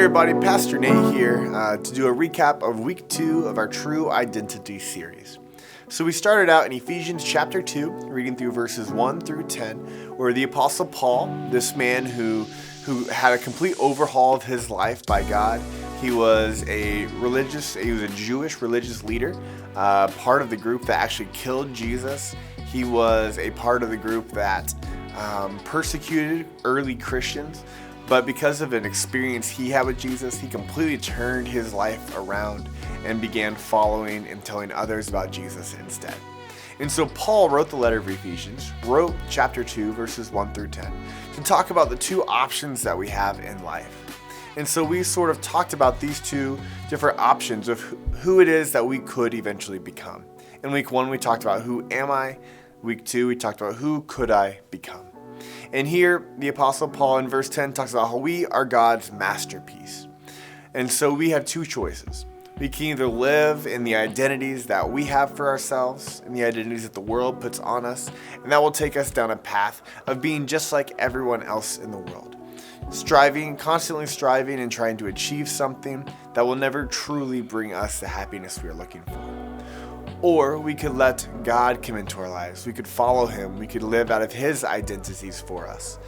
everybody, Pastor Nate here to do a recap of week 2 of our True Identity series. So we started out in Ephesians chapter 2, reading through verses 1 through 10, where the Apostle Paul, this man who had a complete overhaul of his life by God, he was a Jewish religious leader, part of the group that actually killed Jesus. He was a part of the group that persecuted early Christians. But because of an experience he had with Jesus, he completely turned his life around and began following and telling others about Jesus instead. And so Paul wrote the letter of Ephesians, wrote chapter 2, verses 1 through 10, to talk about the two options that we have in life. And so we sort of talked about these two different options of who it is that we could eventually become. In week 1, we talked about who am I? Week 2, we talked about who could I become? And here, the Apostle Paul in verse 10 talks about how we are God's masterpiece. And so we have two choices. We can either live in the identities that we have for ourselves and the identities that the world puts on us, and that will take us down a path of being just like everyone else in the world. Constantly striving and trying to achieve something that will never truly bring us the happiness we are looking for. Or we could let God come into our lives. We could follow Him. We could live out of His identities for us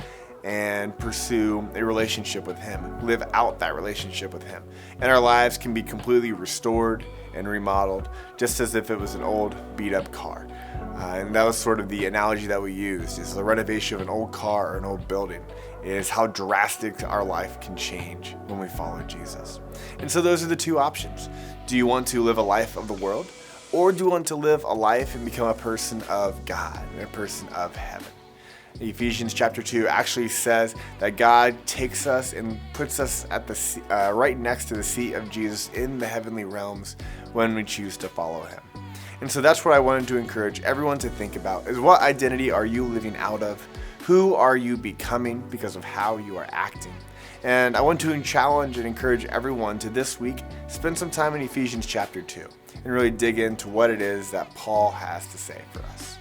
and pursue a relationship with Him, live out that relationship with Him. And our lives can be completely restored and remodeled, just as if it was an old beat-up car. And that was sort of the analogy that we used, is the renovation of an old car or an old building is how drastic our life can change when we follow Jesus. And so those are the two options. Do you want to live a life of the world? Or do you want to live a life and become a person of God, a person of heaven? Ephesians chapter 2 actually says that God takes us and puts us at the right next to the seat of Jesus in the heavenly realms when we choose to follow Him. And so that's what I wanted to encourage everyone to think about, is what identity are you living out of? Who are you becoming because of how you are acting? And I want to challenge and encourage everyone to this week spend some time in Ephesians chapter 2 and really dig into what it is that Paul has to say for us.